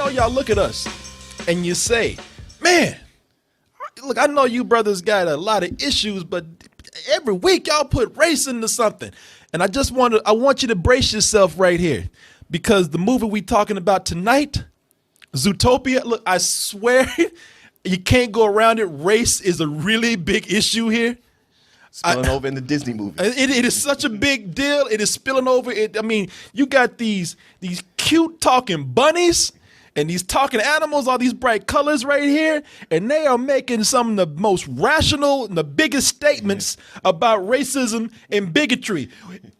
know y'all look at us and you say, man, look, I know you brothers got a lot of issues, but every week y'all put race into something. And I want you to brace yourself right here, because the movie we talking about tonight, Zootopia, look, I swear you can't go around it. Race is a really big issue here. Spilling over in the Disney movie. It is such a big deal. It is spilling over. You got these cute talking bunnies and these talking animals, all these bright colors right here, and they are making some of the most rational and the biggest statements about racism and bigotry.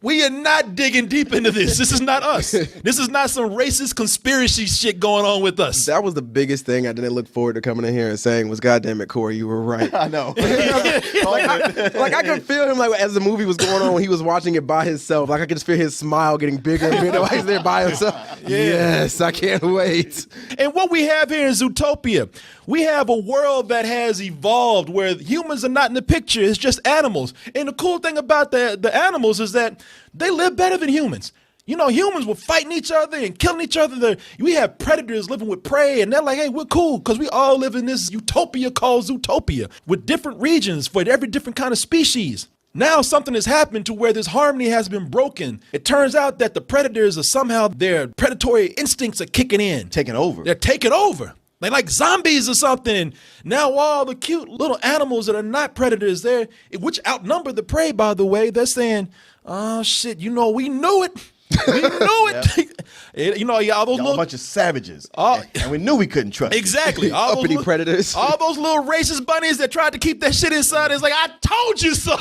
We are not digging deep into this. This is not us. This is not some racist conspiracy shit going on with us. That was the biggest thing I didn't look forward to coming in here and saying was, goddamn it, Corey, you were right. I know. I could feel him like as the movie was going on when he was watching it by himself. Like I could just feel his smile getting bigger and bigger while he's there by himself. Yeah. Yes, I can't wait. And what we have here in Zootopia, we have a world that has evolved where humans are not in the picture. It's just animals. And the cool thing about the animals is that they live better than humans. You know, humans were fighting each other and killing each other. We have predators living with prey, and they're like, hey, we're cool because we all live in this utopia called Zootopia with different regions for every different kind of species. Now something has happened to where this harmony has been broken. It turns out that the predators are somehow, their predatory instincts are kicking in. Taking over. They're taking over. They're like zombies or something. And now all the cute little animals that are not predators there, which outnumber the prey, by the way, they're saying, oh shit, we knew it. We knew it. All those a bunch of savages. And we knew we couldn't trust. Exactly. All uppity predators. All those little racist bunnies that tried to keep that shit inside is like, I told you so.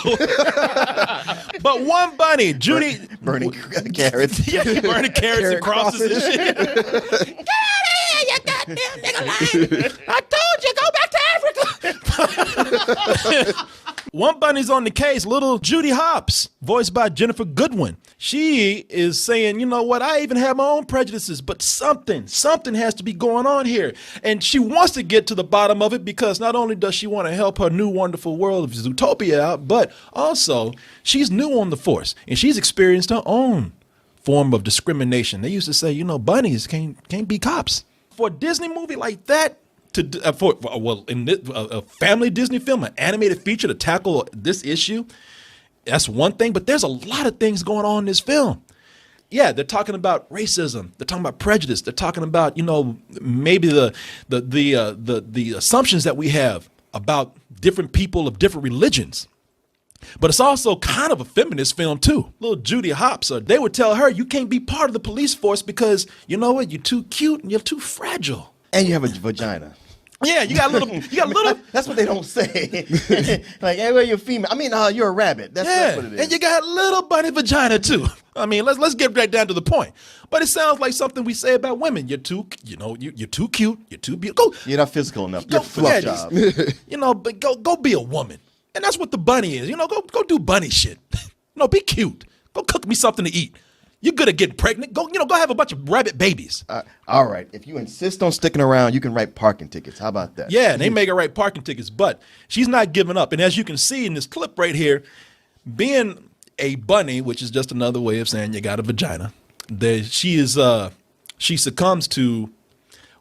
But one bunny, Judy. Burning carrots. Yeah, burning carrots and crosses and shit. Get out of here, you goddamn nigga lying. I told you, go back to Africa. One bunny's on the case, little Judy Hopps, voiced by Ginnifer Goodwin. She is saying, you know what, I even have my own prejudices, but something has to be going on here. And she wants to get to the bottom of it because not only does she want to help her new wonderful world of Zootopia out, but also she's new on the force and she's experienced her own form of discrimination. They used to say, bunnies can't be cops. For a Disney movie like that, a family Disney film, an animated feature to tackle this issue, that's one thing. But there's a lot of things going on in this film. Yeah, they're talking about racism. They're talking about prejudice. They're talking about maybe the assumptions that we have about different people of different religions. But it's also kind of a feminist film too. Little Judy Hopps, they would tell her you can't be part of the police force because you know what, you're too cute and you're too fragile. And you have a vagina. Yeah, you got a little. That's what they don't say. Like, hey, well, you're female. I mean, you're a rabbit. That's what it is. And you got a little bunny vagina too. I mean, let's get right down to the point. But it sounds like something we say about women. You're too, you're too cute. You're too beautiful. You're not physical enough. You're fluff job. But go be a woman. And that's what the bunny is. Go do bunny shit. Be cute. Go cook me something to eat. You're good at getting pregnant. Go have a bunch of rabbit babies. All right. If you insist on sticking around, you can write parking tickets. How about that? Yeah, they make her write parking tickets, but she's not giving up. And as you can see in this clip right here, being a bunny, which is just another way of saying you got a vagina, she succumbs to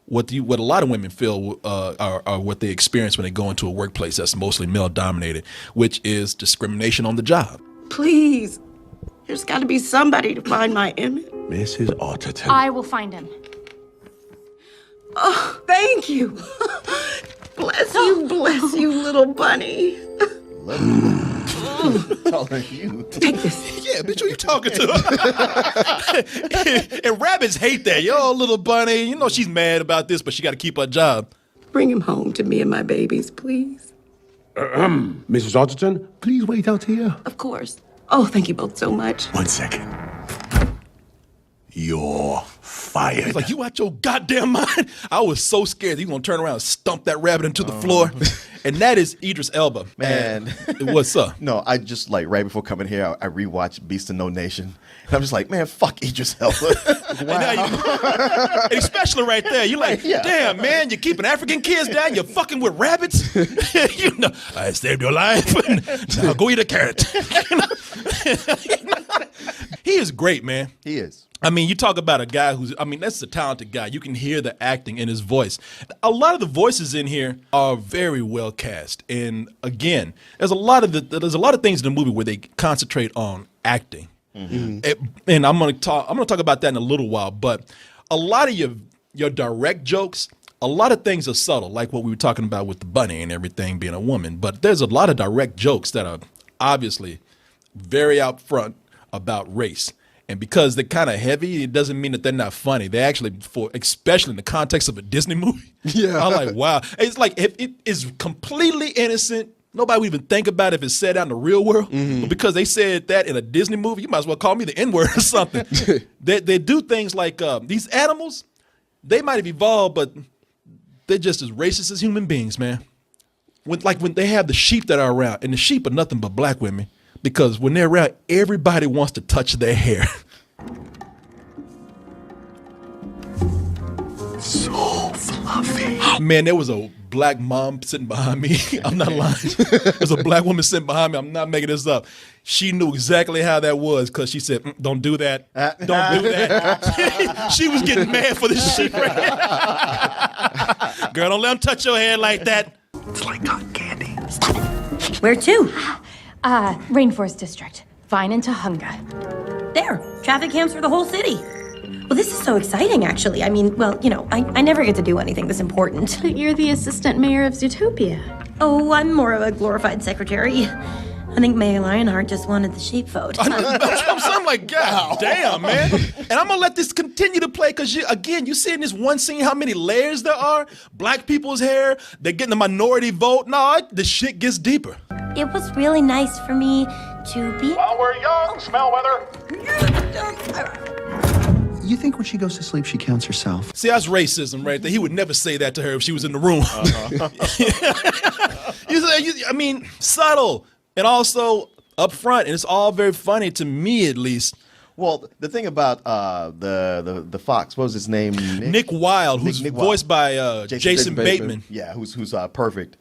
what a lot of women feel are what they experience when they go into a workplace that's mostly male dominated, which is discrimination on the job. Please. There's got to be somebody to find my Emmett. Mrs. Otterton. I will find him. Oh, thank you. Bless you, little bunny. Taller than you. Take this. Yeah, bitch, who you talking to? And rabbits hate that. Yo, little bunny. She's mad about this, but she got to keep her job. Bring him home to me and my babies, please. Mrs. Otterton, please wait out here. Of course. Oh, thank you both so much. 1 second. You're fired. It's like, you out your goddamn mind? I was so scared that you going to turn around and stump that rabbit into the floor. And that is Idris Elba. Man. What's up? No, I just, right before coming here, I rewatched Beast of No Nation. And I'm just like, man, fuck Idris Elba. Wow. And especially right there, you're like, damn, man, you're keeping African kids down, you're fucking with rabbits. I saved your life. Now go eat a carrot. He is great, man. He is. I mean, you talk about a guy that's a talented guy. You can hear the acting in his voice. A lot of the voices in here are very well cast. And again, there's a lot of things in the movie where they concentrate on acting. And I'm gonna talk about that in a little while. But a lot of your direct jokes, a lot of things are subtle, like what we were talking about with the bunny and everything being a woman. But there's a lot of direct jokes that are obviously very out front about race. And because they're kind of heavy, it doesn't mean that they're not funny. They actually, especially in the context of a Disney movie, I'm like, wow. It's like if it is completely innocent. Nobody would even think about it if it's said out in the real world. But because they said that in a Disney movie, you might as well call me the N-word or something. They do things like these animals, they might have evolved, but they're just as racist as human beings, man. When they have the sheep that are around, and the sheep are nothing but black women. Because when they're around, everybody wants to touch their hair. So fluffy. Man, there was a black mom sitting behind me. I'm not lying. There's a black woman sitting behind me. I'm not making this up. She knew exactly how that was because she said, don't do that. Don't do that. She was getting mad for this shit right now. Girl, don't let them touch your hair like that. It's like cotton candy. Where to? Rainforest District. Fine into Hunga. There. Traffic cams for the whole city. Well, this is so exciting, actually. I mean, well, you know, I never get to do anything this important. But you're the assistant mayor of Zootopia. Oh, I'm more of a glorified secretary. I think Mayor Lionheart just wanted the sheep vote. I'm like, God damn, man. And I'm going to let this continue to play because, you see in this one scene how many layers there are. Black people's hair, they're getting the minority vote. No, the shit gets deeper. It was really nice for me to be... While we're young, smell weather. You think when she goes to sleep, she counts herself? See, that's racism right there. He would never say that to her if she was in the room. I mean, subtle. And also up front, and it's all very funny to me, at least. Well, the thing about the fox, what was his name? Nick Wilde, who's voiced by Jason Bateman. Yeah, who's perfect.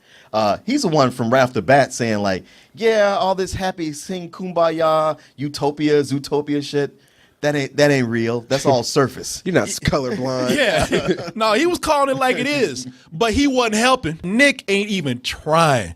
He's the one from right off the bat saying like, yeah, all this happy sing kumbaya, utopia, zootopia shit. That ain't real. That's all surface. You're not colorblind. Yeah. No, he was calling it like it is, but he wasn't helping. Nick ain't even trying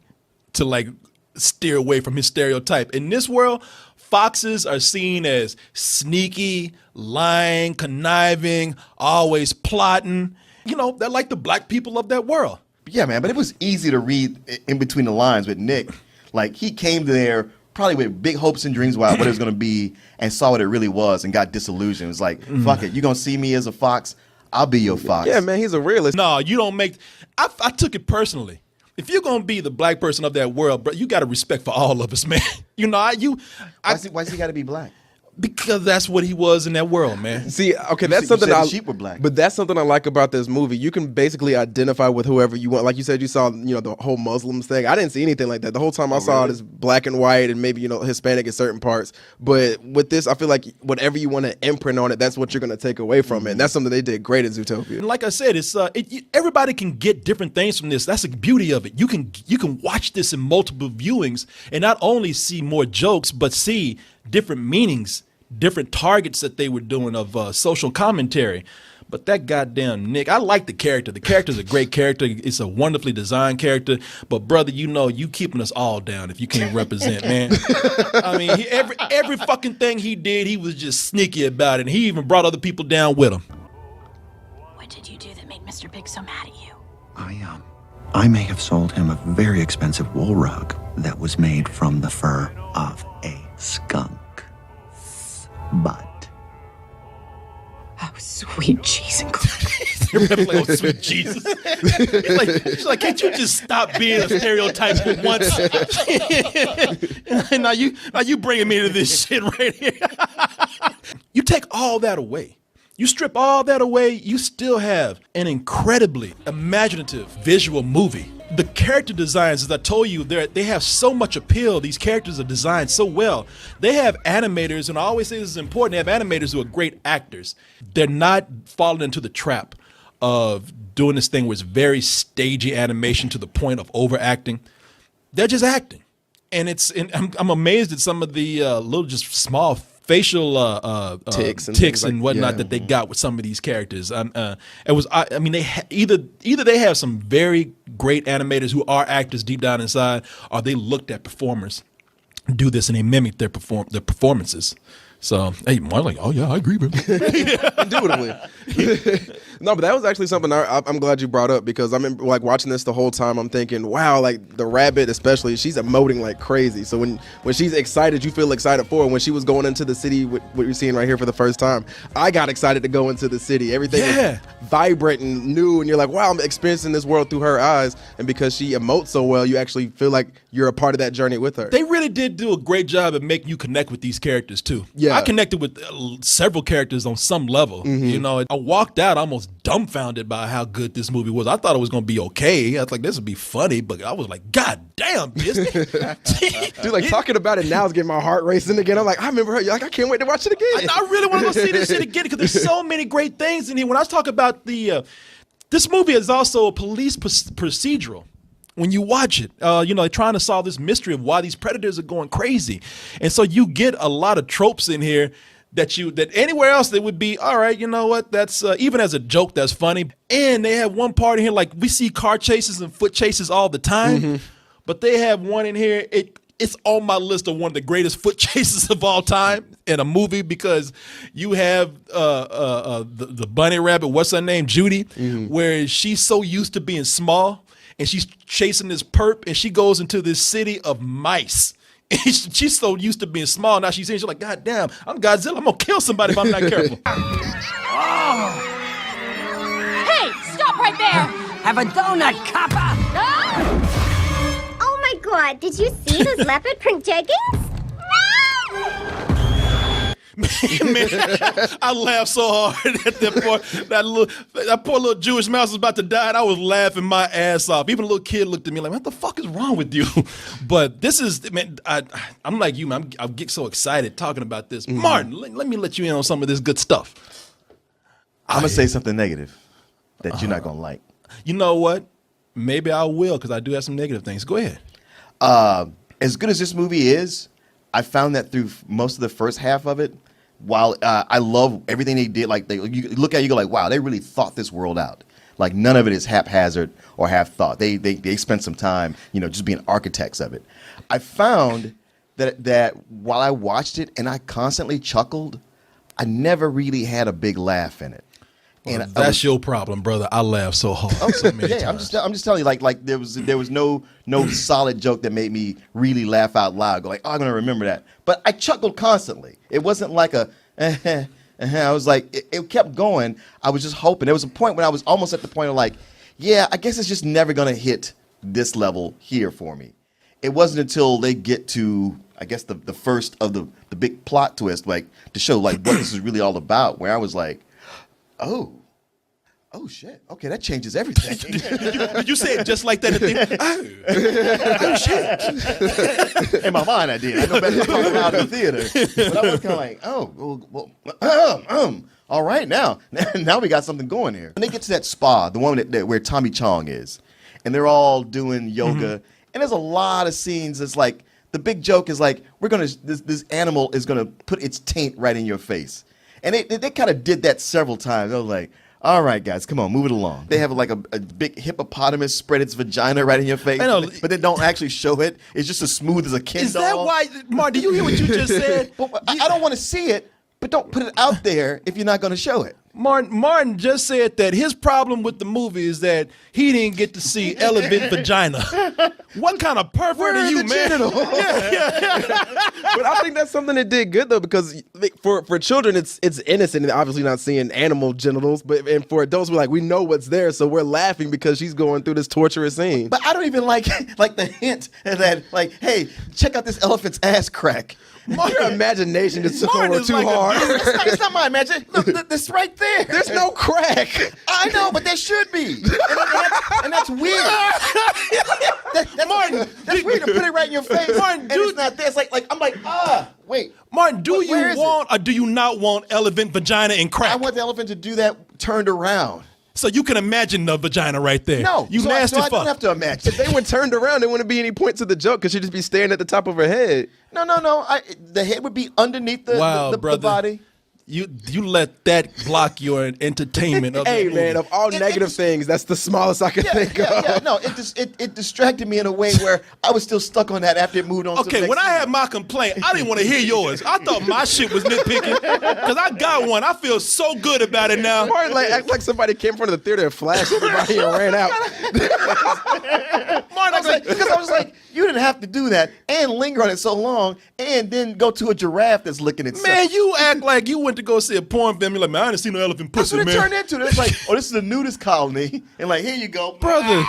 to like steer away from his stereotype. In this world, foxes are seen as sneaky, lying, conniving, always plotting. You know, they're like the black people of that world. Yeah, man, but it was easy to read in between the lines with Nick. Like, he came there probably with big hopes and dreams about what it was going to be and saw what it really was and got disillusioned. It was like, fuck it, you're going to see me as a fox, I'll be your fox. Yeah, man, he's a realist. No, you don't make... I took it personally. If you're gonna be the black person of that world, bro, you got to respect for all of us, man. You know, why's he got to be black? Because that's what he was in that world, man. See, okay, that's something the sheep were black. But that's something I like about this movie. You can basically identify with whoever you want. Like you said, you saw, the whole Muslims thing. I didn't see anything like that. The whole time I saw it as black and white and maybe, Hispanic in certain parts. But with this, I feel like whatever you want to imprint on it, that's what you're going to take away from it. And that's something they did great at Zootopia. And like I said, it's everybody can get different things from this. That's the beauty of it. You can watch this in multiple viewings and not only see more jokes, but see different meanings, different targets that they were doing of social commentary. But that goddamn Nick, I like the character. The character's a great character. It's a wonderfully designed character. But brother, you keeping us all down if you can't represent, man. I mean, every fucking thing he did, he was just sneaky about it. And he even brought other people down with him. What did you do that made Mr. Big so mad at you? I may have sold him a very expensive wool rug that was made from the fur of a skunk. But Oh, sweet cheese and oh, sweet Jesus. She's like, can't you just stop being a stereotype for once? now you bringing me to this shit right here. You take all that away. You strip all that away, you still have an incredibly imaginative visual movie. The character designs, as I told you, they have so much appeal. These characters are designed so well. They have animators, and I always say this is important, they have animators who are great actors. They're not falling into the trap of doing this thing where it's very stagey animation to the point of overacting. They're just acting. And I'm amazed at some of the little just small facial Tics ticks and and whatnot that they got with some of these characters. I mean, they either they have some very great animators who are actors deep down inside, or they looked at performers do this and they mimic their performances. So, hey, Mark, like, oh yeah, I agree, bro. Indubitably. No, but that was actually something I'm glad you brought up, because I remember like watching this the whole time. I'm thinking, wow, like the rabbit especially, she's emoting like crazy. So when she's excited, you feel excited for her. When she was going into the city, what you're seeing right here for the first time, I got excited to go into the city. Everything is vibrant and new, and you're like, wow, I'm experiencing this world through her eyes. And because she emotes so well, you actually feel like you're a part of that journey with her. They really did do a great job at making you connect with these characters too. Yeah. I connected with several characters on some level. You know, I walked out almost dumbfounded by how good this movie was. I thought it was going to be okay. I was like, this would be funny, but I was like, God damn, Disney. Dude, like talking about it now is getting my heart racing again. I'm like, I remember her. Like, I can't wait to watch it again. I really want to go see this shit again because there's so many great things in here. When I was talking about this movie is also a police procedural. When you watch it, you know, they're trying to solve this mystery of why these predators are going crazy. And so you get a lot of tropes in here that anywhere else they would be, all right, you know what, that's even as a joke, that's funny. And they have one part in here, like we see car chases and foot chases all the time, but they have one in here, it's on my list of one of the greatest foot chases of all time in a movie, because you have the bunny rabbit, what's her name, Judy, where she's so used to being small, and she's chasing this perp, and she goes into this city of mice. And she's so used to being small, now she's like, God damn, I'm Godzilla. I'm going to kill somebody if I'm not careful. Oh. Hey, stop right there. Have a donut, copper. Ah! Oh my God, did you see those leopard print jeggings? Man, I laughed so hard at that part. That poor little Jewish mouse was about to die, and I was laughing my ass off. Even a little kid looked at me like, what the fuck is wrong with you? But this is, man, I'm like you, man. I get so excited talking about this. Martin, let me let you in on some of this good stuff. I'm going to say something negative that you're not going to like. You know what? Maybe I will, because I do have some negative things. Go ahead. As good as this movie is, I found that through most of the first half of it, while I love everything they did, like you look at it, you go like, wow, they really thought this world out. Like none of it is haphazard or half thought. They spent some time, you know, just being architects of it. I found that while I watched it and I constantly chuckled, I never really had a big laugh in it. Well, and that's your problem, brother. I laughed so hard. So many times. I'm just telling you, like there was no solid joke that made me really laugh out loud. Go like, oh, I'm gonna remember that. But I chuckled constantly. It wasn't like a. I was like, it kept going. I was just hoping. There was a point when I was almost at the point of like, yeah, I guess it's just never gonna hit this level here for me. It wasn't until they get to, I guess, the first of the big plot twist, like to show like what this is really all about, where I was like, oh shit. Okay, that changes everything. Did you say it just like that? Oh shit. In my mind, I did. I know better than talking out in the theater. But I was kind of like, all right, now we got something going here. When they get to that spa, the one where Tommy Chong is, and they're all doing yoga, and there's a lot of scenes that's like, the big joke is like, this animal is gonna put its taint right in your face. And they kind of did that several times. I was like, all right, guys, come on, move it along. They have like a big hippopotamus spread its vagina right in your face, but they don't actually show it. It's just as smooth as a Ken doll. Is that why, Mark, do you hear what you just said? I don't want to see it, but don't put it out there if you're not going to show it. Martin just said that his problem with the movie is that he didn't get to see elephant vagina. What kind of pervert are you, man? But I think that's something that did good though, because for children it's innocent and obviously not seeing animal genitals, and for adults we know what's there, so we're laughing because she's going through this torturous scene. But I don't even like the hint that like, hey, check out this elephant's ass crack. Your imagination is took over too hard. It's not my imagination. Look, this right there. There's no crack. I know, but there should be. And that's weird. Martin, that's weird to put it right in your face. Martin, and it's not there. It's like I'm like, wait. Martin, do you want or do you not want elephant vagina and crack? I want the elephant to do that turned around. So you can imagine the vagina right there. No, you nasty I fuck. don't have to imagine. If they were turned around, there wouldn't be any point to the joke because she'd just be staring at the top of her head. No. The head would be underneath the body. You let that block your entertainment of Hey, the man, movie. of all negative things, that's the smallest I could think of. Yeah, no, it distracted me in a way where I was still stuck on that after it moved on to the Okay, next when I scene. had my complaint, I didn't want to hear yours. I thought my shit was nitpicking because I got one. I feel so good about it now. Martin act like somebody came in front of the theater and flashed everybody and ran out. Because I was like, you didn't have to do that and linger on it so long and then go to a giraffe that's licking itself. Man, you act like you went to go see a porn film. You're like, man, I didn't see no elephant That's pussy, what it man. turned into. It's like, oh, this is a nudist colony. And like, here you go. Brother.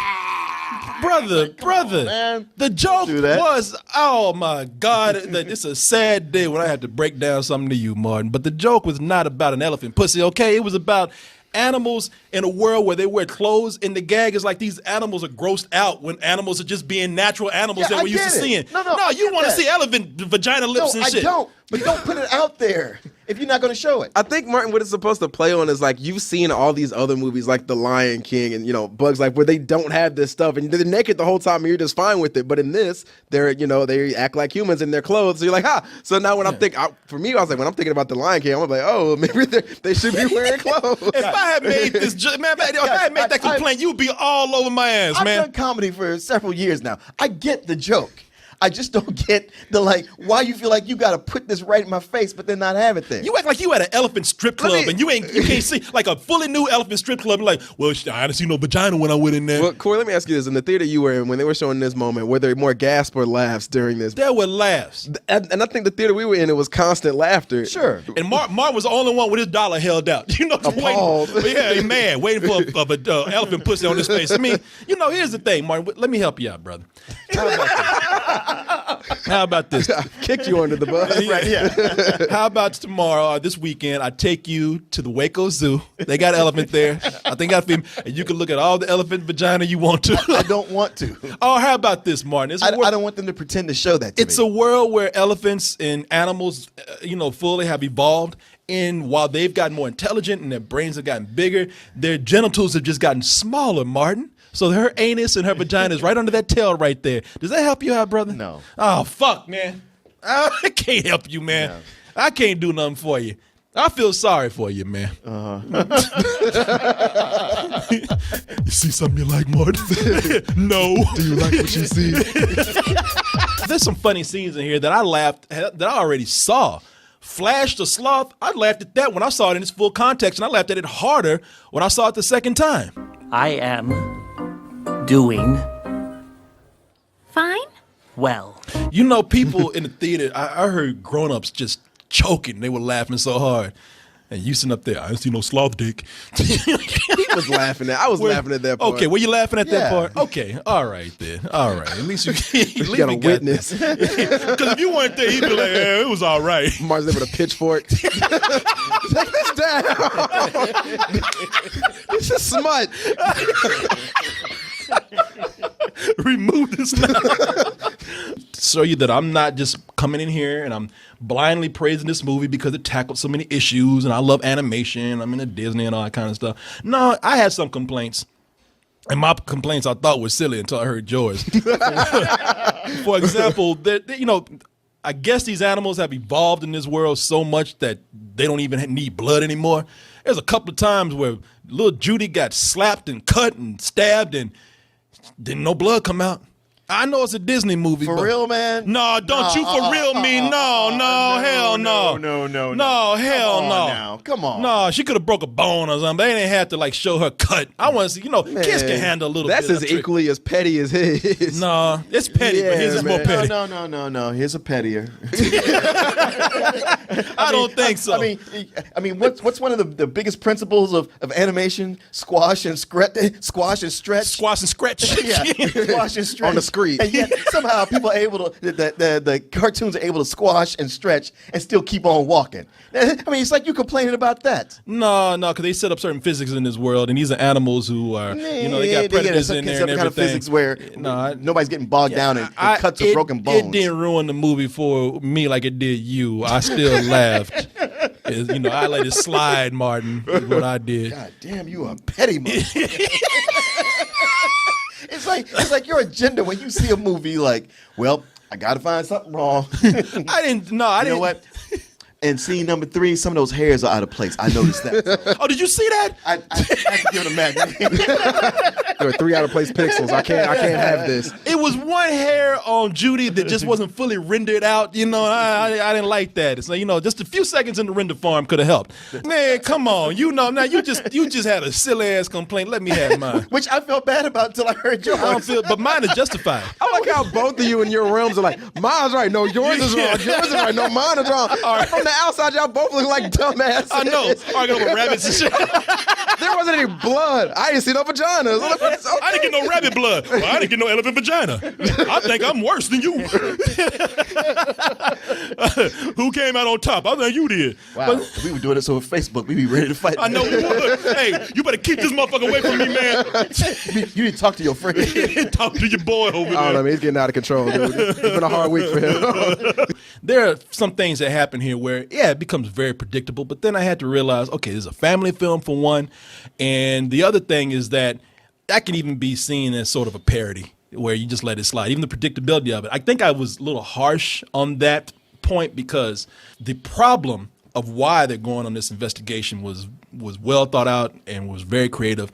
Man. The joke Do that. was, oh my God, it's a sad day when I had to break down something to you, Martin. But the joke was not about an elephant pussy, okay? It was about animals in a world where they wear clothes, and the gag is like these animals are grossed out when animals are just being natural animals that I we're used to get it. seeing. No, I you get want to that. see elephant vagina lips and I shit. don't. But don't put it out there if you're not going to show it. I think, Martin, what it's supposed to play on is like you've seen all these other movies like The Lion King and, Bugs Life where they don't have this stuff and they're naked the whole time and you're just fine with it. But in this, they act like humans in their clothes. So you're like, So now when I'm thinking, for me, I was like, when I'm thinking about The Lion King, I'm like, oh, maybe they should be wearing clothes. If I had made this, if I had made that complaint, you'd be all over my ass, I've man. done comedy for several years now. I get the joke. I just don't get why you feel like you got to put this right in my face, but then not have it there. You act like you at an elephant strip club and you can't see like a fully new elephant strip club. Like, well, I didn't see no vagina when I went in there. Well, Corey, let me ask you this: in the theater you were in, when they were showing this moment, were there more gasps or laughs during this? There were laughs, and I think the theater we were in, it was constant laughter. Sure. And Mark was the only one with his dollar held out. Appalled. Waiting, man, waiting for an elephant pussy on his face. I mean, here's the thing, Martin. Let me help you out, brother. How about this? I kicked you under the bus. Right, yeah. How about tomorrow or this weekend, I take you to the Waco Zoo. They got elephant there. I think and you can look at all the elephant vagina you want to. I don't want to. Oh, how about this, Martin? I don't want them to pretend to show that to It's me. a world where elephants and animals, fully have evolved. And while they've gotten more intelligent and their brains have gotten bigger, their genitals have just gotten smaller, Martin. So her anus and her vagina is right under that tail right there. Does that help you out, brother? No. Oh, fuck, man. I can't help you, man. No. I can't do nothing for you. I feel sorry for you, man. You see something you like, Martin? No. Do you like what you see? There's some funny scenes in here that I already saw. Flash the Sloth, I laughed at that when I saw it in its full context, and I laughed at it harder when I saw it the second time. I am doing Fine? well. People in the theater, I heard grown-ups just choking. They were laughing so hard. And you sitting up there, I didn't see no sloth dick. He was laughing at. I was laughing at that part. Okay, were you laughing at that Yeah. part? Okay, all right then. All right, at least you got a witness. Because if you weren't there, he'd be like, yeah, it was all right. Martin's there with a pitchfork. Take this down. It's a smut. Remove this now. Show you that I'm not just coming in here and I'm blindly praising this movie because it tackled so many issues and I love animation, I'm into Disney and all that kind of stuff. No, I had some complaints. And my complaints I thought were silly until I heard yours. For example, I guess these animals have evolved in this world so much that they don't even need blood anymore. There's a couple of times where little Judy got slapped and cut and stabbed and didn't no blood come out. I know it's a Disney movie. For real, man? No, don't you for real mean. No, hell no. No, hell Come on no. now. Come on. No, she could have broke a bone or something. They didn't have to show her cut. I want to see, kids can handle a little That's bit. as equally as petty as his. No, it's petty, but his is more petty. No. Here's a pettier. I don't think so. I mean, what's one of the biggest principles of animation? Squash and stretch. Squash and scratch. Yeah, squash and stretch On the screen. And yet somehow people are able to the cartoons are able to squash and stretch and still keep on walking. I mean, it's like you complaining about that. No, because they set up certain physics in this world, and these are animals who are, they got predators in there and everything. Kind of physics where nobody's getting bogged down in cuts of broken bones. It didn't ruin the movie for me like it did you. I still laughed. I let it slide, Martin, is what I did. God damn, you a petty motherfucker. It's like your agenda when you see a movie like, well, I got to find something wrong. I didn't. You know what? And scene number 3, some of those hairs are out of place. I noticed that. Oh, did you see that? I had to give it a magnate. There were 3 out of place pixels. I can't have this. It was one hair on Judy that just wasn't fully rendered out. I didn't like that. So just a few seconds in the render farm could have helped. Man, come on. Now you just had a silly ass complaint. Let me have mine. Which I felt bad about until I heard yours. But mine is justified. I like how both of you in your realms are like, mine's right. No, yours is wrong. Yours is right. No, mine is wrong. All right. From the outside, y'all both look like dumbasses. I know. Arguing over rabbits and shit. There wasn't any blood. I didn't see no vaginas. I didn't get no rabbit blood. Well, I didn't get no elephant vagina. I think I'm worse than you. Who came out on top? I think you did. Wow. If we were doing this over Facebook, we'd be ready to fight. I know we would. Hey, you better keep this motherfucker away from me, man. You need to talk to your friend. Talk to your boy over there. I don't know, man. He's getting out of control, dude. It's been a hard week for him. There are some things that happen here where, it becomes very predictable, but then I had to realize, okay, this is a family film for one, and the other thing is that can even be seen as sort of a parody where you just let it slide, even the predictability of it. I think I was a little harsh on that point because the problem of why they're going on this investigation was well thought out and was very creative,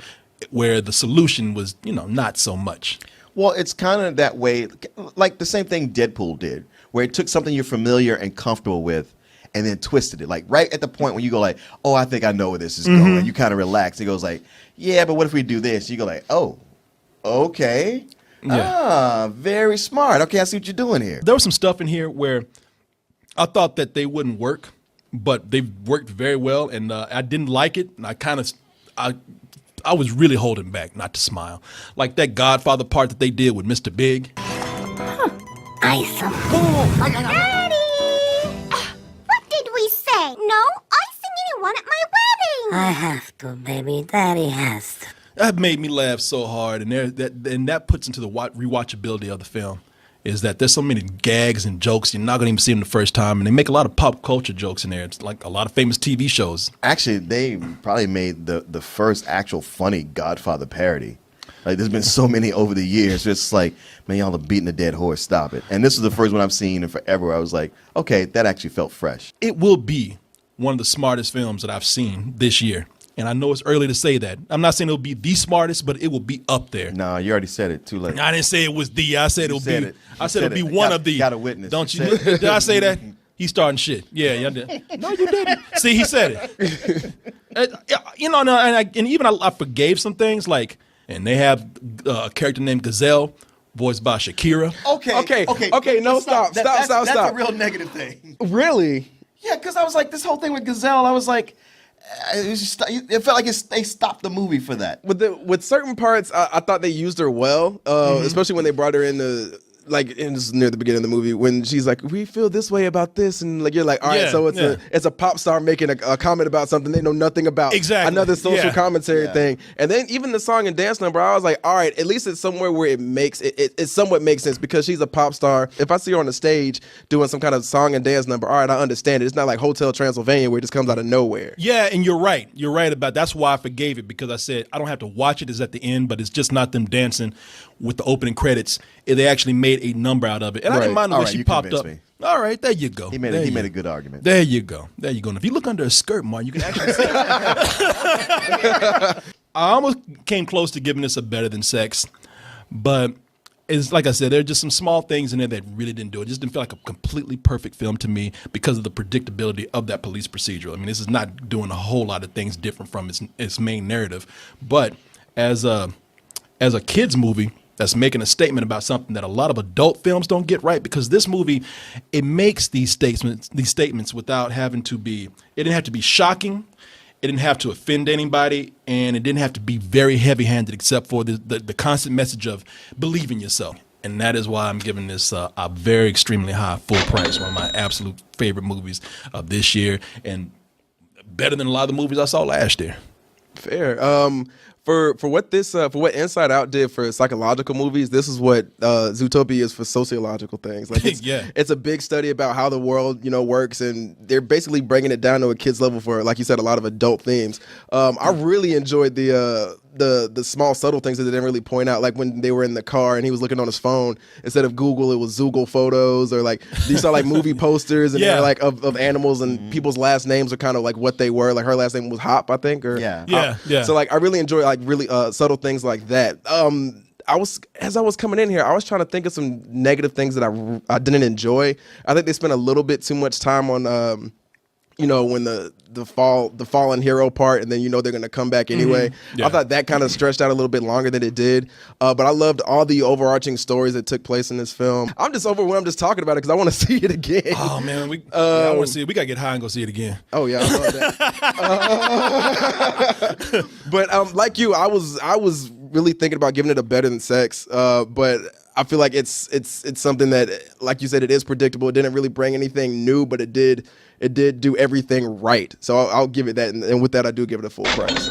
where the solution was, not so much. Well, it's kind of that way, like the same thing Deadpool did, where it took something you're familiar and comfortable with and then twisted it. Like right at the point when you go like, oh, I think I know where this is going. You kind of relax. It goes like, yeah, but what if we do this? You go like, oh, okay. Yeah. Very smart. Okay, I see what you're doing here. There was some stuff in here where I thought that they wouldn't work, but they've worked very well, and I didn't like it. And I was really holding back not to smile. Like that Godfather part that they did with Mr. Big. Daddy! What did we say? No icing anyone at my wedding! I have to, baby. Daddy has to. That made me laugh so hard, and that puts into the rewatchability of the film. Is that there's so many gags and jokes you're not going to even see them the first time, and they make a lot of pop culture jokes in there. It's like a lot of famous TV shows. Actually, they probably made the first actual funny Godfather parody. Like there's been so many over the years. It's like, man, y'all are beating a dead horse. Stop it. And this is the first one I've seen in forever where I was like, okay, that actually felt fresh. It will be one of the smartest films that I've seen this year. And I know it's early to say that. I'm not saying it'll be the smartest, but it will be up there. No, you already said it. Too late. I didn't say it was the. I said it'll be. I said it'll be one of the. Got a witness. Don't you? Did I say that? He's starting shit. Yeah, you did. No, you didn't. See, he said it. And even I forgave some things like, and they have a character named Gazelle, voiced by Shakira. Okay. No, stop. That's a real negative thing. Really? Yeah, because I was like, this whole thing with Gazelle, I was like, it felt like they stopped the movie for that. With certain parts, I thought they used her well, especially when they brought her in near the beginning of the movie when she's like, we feel this way about this, and like you're like, all right, so it's a pop star making a comment about something they know nothing about. Exactly. Another social commentary thing. And then even the song and dance number, I was like, all right, at least it's somewhere where it somewhat makes sense because she's a pop star. If I see her on the stage doing some kind of song and dance number, all right, I understand it. It's not like Hotel Transylvania where it just comes out of nowhere. Yeah, and you're right. You're right about that's why I forgave it, because I said I don't have to watch it. It's at the end, but it's just not them dancing with the opening credits. They actually made a number out of it. And I didn't mind the way she popped up. Me. All right, there you go. He made a good argument. There you go. And if you look under a skirt, Mark, you can actually see it. I almost came close to giving this a better than sex, but it's like I said, there are just some small things in there that really didn't do it. It just didn't feel like a completely perfect film to me because of the predictability of that police procedural. I mean, this is not doing a whole lot of things different from its main narrative, but as a kids movie that's making a statement about something that a lot of adult films don't get right, because this movie, it makes these statements without having to be, it didn't have to be shocking, it didn't have to offend anybody, and it didn't have to be very heavy-handed except for the constant message of believe in yourself. And that is why I'm giving this a very extremely high full price, one of my absolute favorite movies of this year, and better than a lot of the movies I saw last year. Fair. For what Inside Out did for psychological movies, this is what Zootopia is for sociological things. Like it's a big study about how the world works, and they're basically bringing it down to a kid's level for, like you said, a lot of adult themes. I really enjoyed the small subtle things that they didn't really point out, like when they were in the car and he was looking on his phone, instead of Google it was Zoogle photos, or like you saw like movie posters and they're like of animals, and people's last names are kind of like what they were. Like her last name was Hop, I think, or So like I really enjoy like really subtle things like that. As I was coming in here, I was trying to think of some negative things that I didn't enjoy. I think they spent a little bit too much time on when the fallen hero part, and then they're gonna come back anyway. I thought that kind of stretched out a little bit longer than it did. But I loved all the overarching stories that took place in this film. I'm just overwhelmed just talking about it because I want to see it again. Oh man, I want to see it. We gotta get high and go see it again. Oh yeah, I love that. But like you, I was really thinking about giving it a better than sex. But I feel like it's something that, like you said, it is predictable. It didn't really bring anything new, but it did do everything right. So I'll give it that, and with that, I do give it a full price.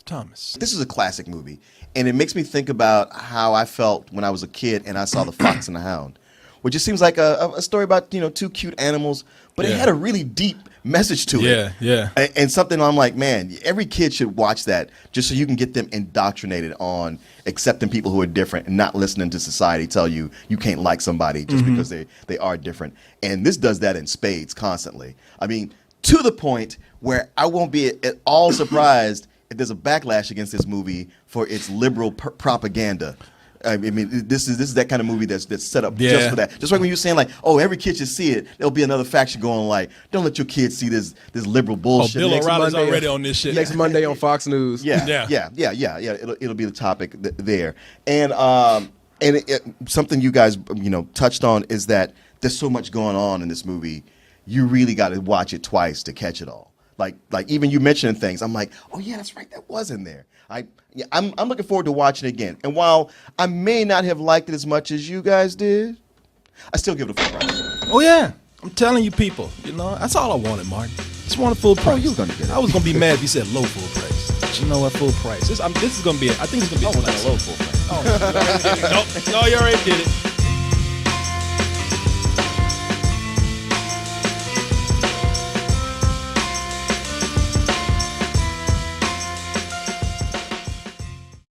Thomas, this is a classic movie, and it makes me think about how I felt when I was a kid and I saw The Fox and the Hound, which just seems like a story about two cute animals, but it had a really deep message to it. Yeah. And something I'm like, man, every kid should watch that just so you can get them indoctrinated on accepting people who are different and not listening to society tell you can't like somebody just because they are different. And this does that in spades constantly. I mean, to the point where I won't be at all surprised if there's a backlash against this movie for its liberal propaganda. I mean, this is that kind of movie that's set up just for that. Just like when you're saying like, oh, every kid should see it. There'll be another faction going like, don't let your kids see this liberal bullshit. Bill O'Reilly's already on this shit. Next Monday on Fox News. Yeah. It'll be the topic there. And something you guys touched on is that there's so much going on in this movie. You really got to watch it twice to catch it all. Like even you mentioning things, I'm like, oh yeah, that's right, that was in there. I'm looking forward to watching it again. And while I may not have liked it as much as you guys did, I still give it a full price. Oh yeah, I'm telling you, people. That's all I wanted, Martin. Just wanted full price. Oh, you were gonna get it. I was gonna be mad if you said low full price. But you know what? Full price. This is gonna be. I think it's gonna be. I was gonna low full price. Oh, no, you already did it.